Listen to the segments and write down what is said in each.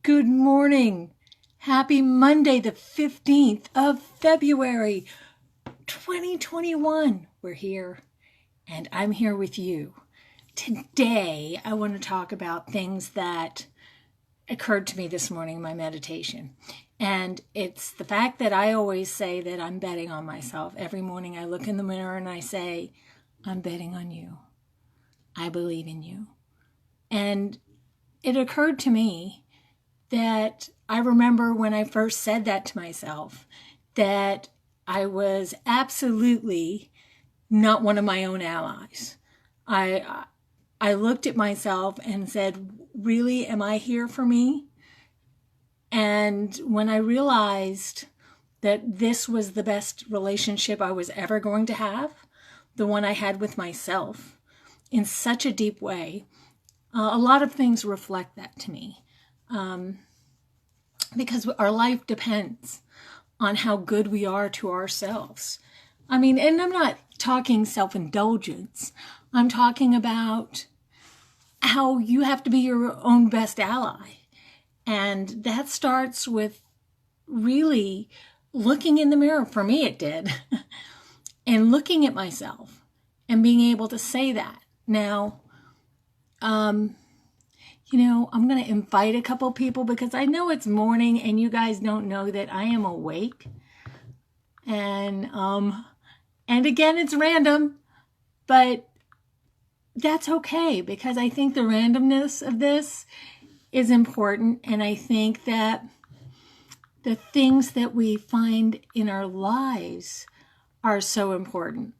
Good morning. Happy Monday, the 15th of February, 2021. We're here, and I'm here with you. Today, I want to talk about things that occurred to me this morning in my meditation. And it's the fact that I always say that I'm betting on myself. Every morning I look in the mirror and I say, I'm betting on you. I believe in you. And it occurred to me that I remember when I first said that to myself, that I was absolutely not one of my own allies. I looked at myself and said, really, am I here for me? And when I realized that this was the best relationship I was ever going to have, the one I had with myself, in such a deep way, a lot of things reflect that to me. Because our life depends on how good we are to ourselves. I mean, and I'm not talking self-indulgence. I'm talking about how you have to be your own best ally. And that starts with really looking in the mirror. For me, it did. And looking at myself and being able to say that. Now, I'm going to invite a couple people because I know it's morning and you guys don't know that I am awake. And again, it's random, but that's okay because I think the randomness of this is important. And I think that the things that we find in our lives are so important.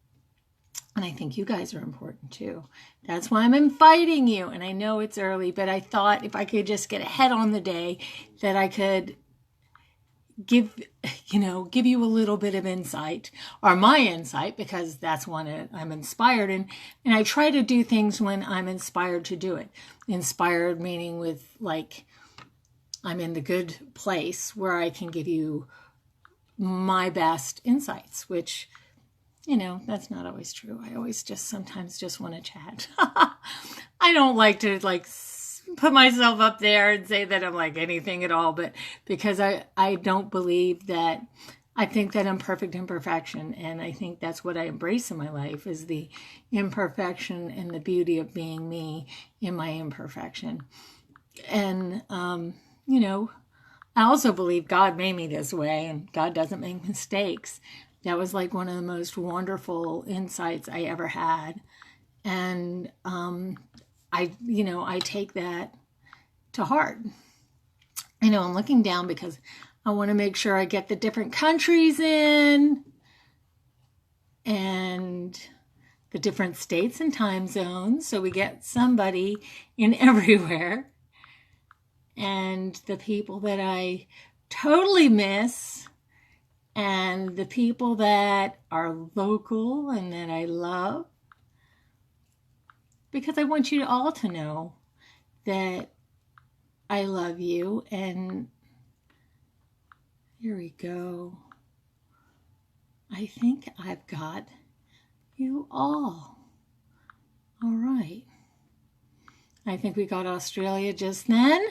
And I think you guys are important too. That's why I'm inviting you. And I know it's early, but I thought if I could just get ahead on the day that I could give you a little bit of insight, or my insight, because that's one I'm inspired in. And I try to do things when I'm inspired to do it. Inspired meaning with like, I'm in the good place where I can give you my best insights, which that's not always true. I always sometimes just want to chat. I don't like to put myself up there and say that I'm like anything at all, but because I don't believe that, I think that I'm perfect imperfection. And I think that's what I embrace in my life is the imperfection and the beauty of being me in my imperfection. And, I also believe God made me this way and God doesn't make mistakes. That was like one of the most wonderful insights I ever had. And I take that to heart. I'm looking down because I want to make sure I get the different countries in and the different states and time zones. So we get somebody in everywhere. And the people that I totally miss, and the people that are local and that I love, because I want you all to know that I love you. And here we go. I think I've got you all. All right. I think we got Australia just then.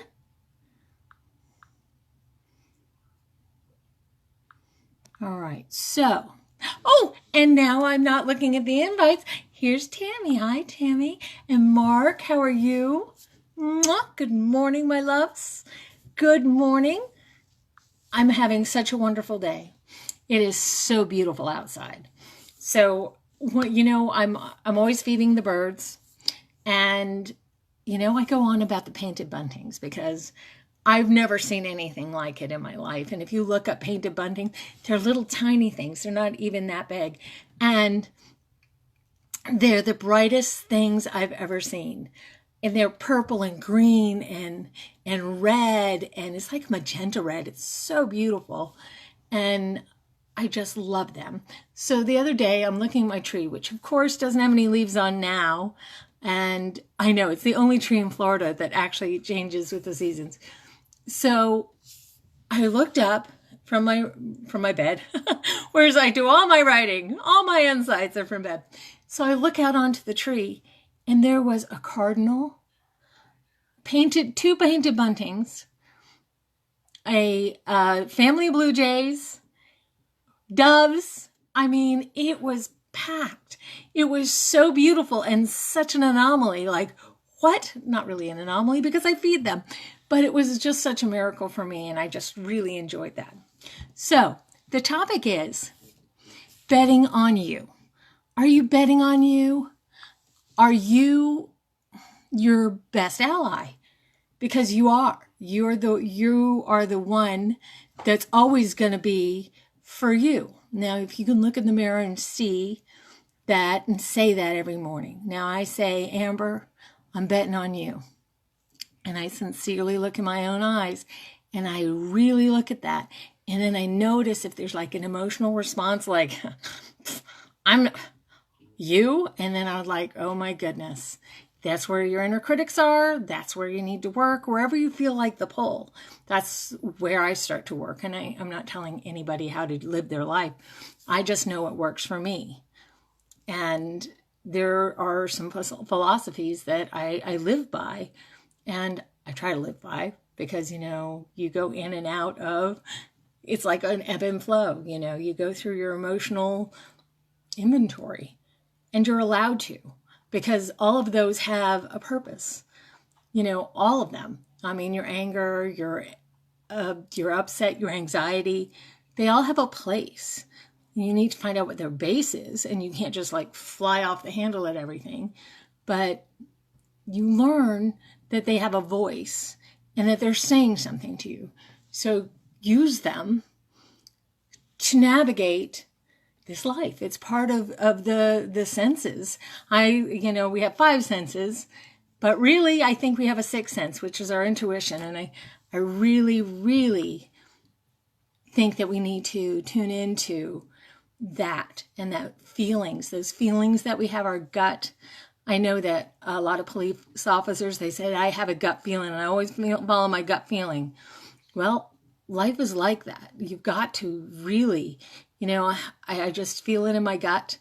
All right, so, and now I'm not looking at the invites. Here's Tammy. Hi, Tammy. And Mark, how are you? Mwah. Good morning, my loves. Good morning. I'm having such a wonderful day. It is so beautiful outside. So, I'm always feeding the birds. And, I go on about the painted buntings because I've never seen anything like it in my life. And if you look up painted bunting, they're little tiny things. They're not even that big. And they're the brightest things I've ever seen. And they're purple and green and red. And it's like magenta red. It's so beautiful. And I just love them. So the other day I'm looking at my tree, which of course doesn't have any leaves on now. And I know it's the only tree in Florida that actually changes with the seasons. So I looked up from my bed, whereas I do all my writing, all my insights are from bed. So I look out onto the tree and there was a cardinal, two painted buntings, a family of Blue Jays, doves. I mean, it was packed. It was so beautiful and such an anomaly. Like, what? Not really an anomaly because I feed them, but it was just such a miracle for me, and I just really enjoyed that. So the topic is betting on you. Are you betting on you? Are you your best ally? Because you are. You are the one that's always going to be for you. Now, if you can look in the mirror and see that and say that every morning. Now I say, Amber, I'm betting on you. And I sincerely look in my own eyes and I really look at that. And then I notice if there's like an emotional response, like, I'm you. And then I'm like, oh my goodness, that's where your inner critics are. That's where you need to work. Wherever you feel like the pull, that's where I start to work. And I'm not telling anybody how to live their life. I just know what works for me. And there are some philosophies that I live by and I try to live by because, you go in and out of, it's like an ebb and flow. You go through your emotional inventory and you're allowed to, because all of those have a purpose, all of them. I mean, your anger, your upset, your anxiety, they all have a place. You need to find out what their base is, and you can't just like fly off the handle at everything, but you learn that they have a voice and that they're saying something to you. So use them to navigate this life. It's part of the senses. We have 5 senses, but really I think we have a 6th sense, which is our intuition. And I really, really think that we need to tune into that and that feelings, those feelings that we have, our gut. I know that a lot of police officers, they say, I have a gut feeling and I always follow my gut feeling. Well, life is like that. You've got to really, I just feel it in my gut.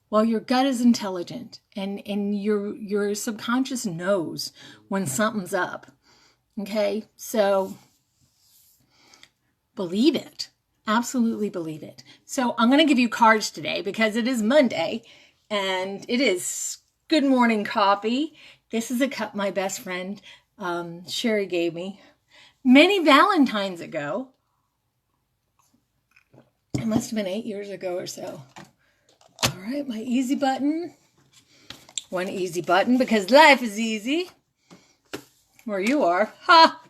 Well, your gut is intelligent and your subconscious knows when something's up. Okay, so believe it. Absolutely believe it. So I'm going to give you cards today because it is Monday and it is Good Morning Coffee. This is a cup my best friend Sherry gave me many Valentines ago. It must have been 8 years ago or so. All right, my easy button. One easy button because life is easy. Where you are. Ha!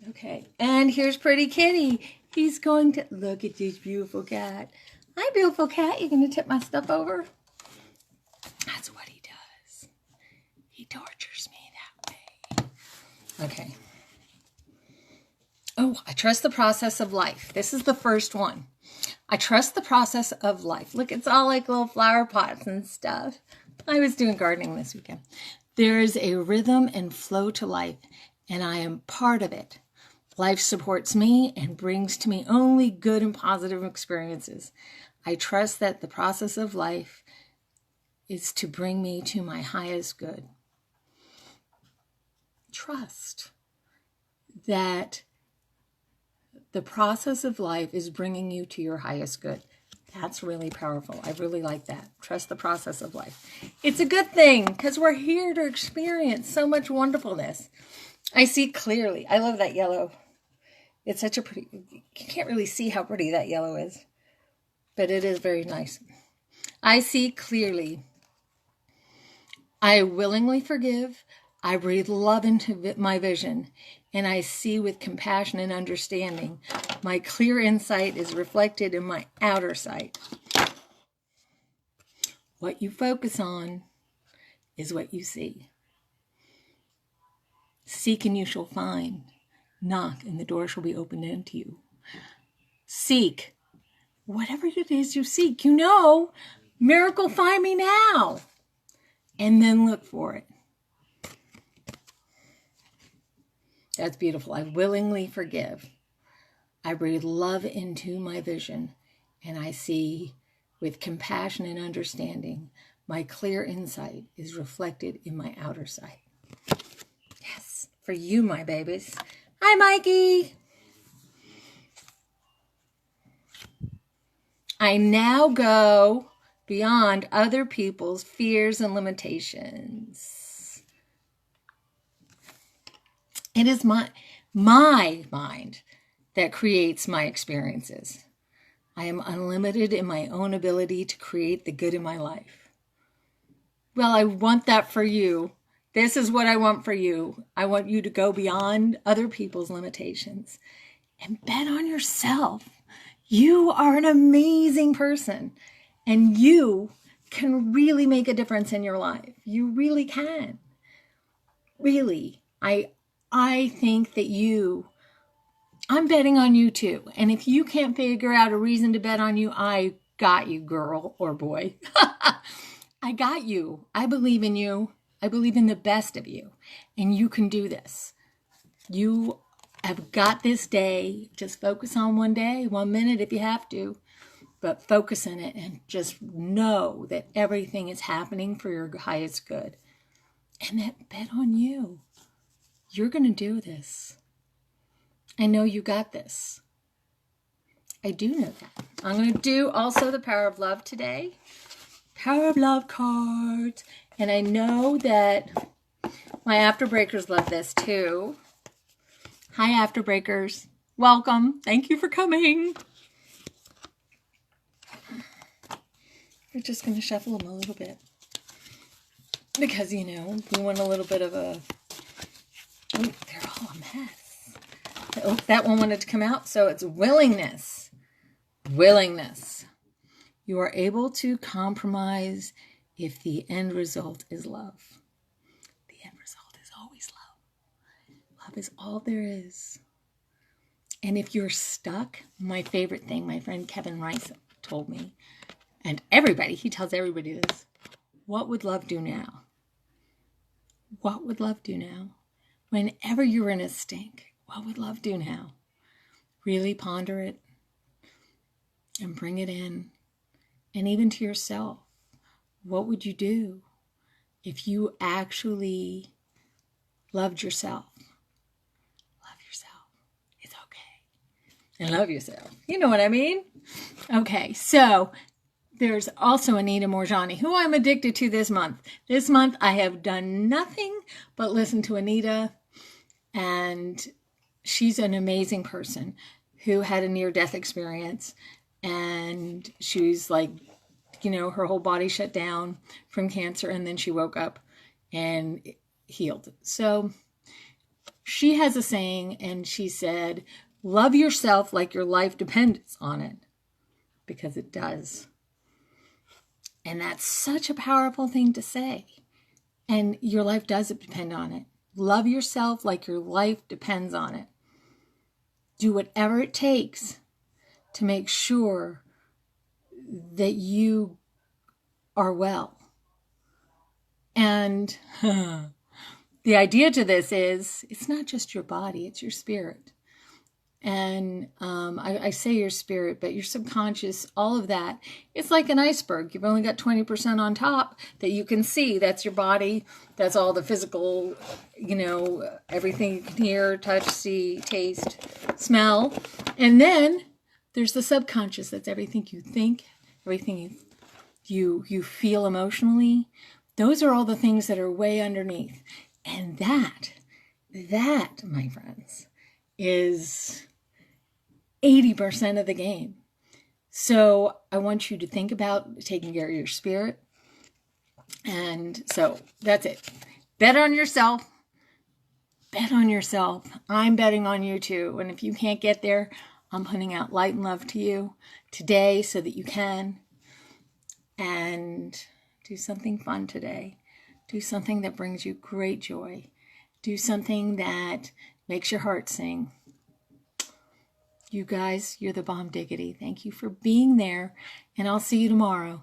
Okay, and here's Pretty Kitty. He's going to look at this beautiful cat. Hi, beautiful cat. You going to tip my stuff over? That's what he does. He tortures me that way. Okay. Oh, I trust the process of life. This is the first one. I trust the process of life. Look, it's all like little flower pots and stuff. I was doing gardening this weekend. There is a rhythm and flow to life, and I am part of it. Life supports me and brings to me only good and positive experiences. I trust that the process of life is to bring me to my highest good. Trust that the process of life is bringing you to your highest good. That's really powerful. I really like that. Trust the process of life. It's a good thing because we're here to experience so much wonderfulness. I see clearly. I love that yellow. It's such a pretty, you can't really see how pretty that yellow is, but it is very nice. I see clearly. I willingly forgive. I breathe love into my vision, and I see with compassion and understanding. My clear insight is reflected in my outer sight. What you focus on is what you see. Seek and you shall find. Knock and the door shall be opened unto you. Seek. Whatever it is you seek, miracle find me now. And then look for it. That's beautiful. I willingly forgive. I breathe love into my vision, and I see with compassion and understanding. My clear insight is reflected in my outer sight. Yes, for you, my babies. Hi, Mikey. I now go beyond other people's fears and limitations. It is my mind that creates my experiences. I am unlimited in my own ability to create the good in my life. Well, I want that for you. This is what I want for you. I want you to go beyond other people's limitations and bet on yourself. You are an amazing person, and you can really make a difference in your life. You really can. Really. I think that I'm betting on you too. And if you can't figure out a reason to bet on you, I got you, girl or boy. I got you. I believe in you. I believe in the best of you. And you can do this. You have got this day. Just focus on one day, 1 minute if you have to. But focus on it and just know that everything is happening for your highest good. And that bet on you. You're going to do this. I know you got this. I do know that. I'm going to do also the Power of Love today. Power of Love cards. And I know that my Afterbreakers love this too. Hi, Afterbreakers. Welcome. Thank you for coming. We're just going to shuffle them a little bit. Because, we want a little bit of a... Oh, they're all a mess. Oh, that one wanted to come out. So it's willingness. Willingness. You are able to compromise if the end result is love. The end result is always love. Love is all there is. And if you're stuck, my favorite thing, my friend Kevin Rice told me, and he tells everybody this, what would love do now? What would love do now? Whenever you're in a stink, what would love do now? Really ponder it and bring it in. And even to yourself, what would you do if you actually loved yourself? Love yourself. It's okay. And love yourself. You know what I mean? Okay, so there's also Anita Moorjani, who I'm addicted to this month. This month I have done nothing but listen to Anita, and she's an amazing person who had a near-death experience, and she's like, her whole body shut down from cancer, and then she woke up and healed. So she has a saying, and she said, love yourself like your life depends on it, because it does. And that's such a powerful thing to say. And your life does depend on it. Love yourself like your life depends on it. Do whatever it takes to make sure that you are well. And the idea to this is, it's not just your body, it's your spirit. And I say your spirit, but your subconscious, all of that, it's like an iceberg. You've only got 20% on top that you can see. That's your body. That's all the physical, everything you can hear, touch, see, taste, smell. And then there's the subconscious. That's everything you think, everything you feel emotionally. Those are all the things that are way underneath. And that, my friends, is 80% of the game. So I want you to think about taking care of your spirit. And so that's it. Bet on yourself. Bet on yourself. I'm betting on you too. And if you can't get there, I'm putting out light and love to you today so that you can. And do something fun today. Do something that brings you great joy. Do something that makes your heart sing. You guys, you're the bomb diggity. Thank you for being there, and I'll see you tomorrow.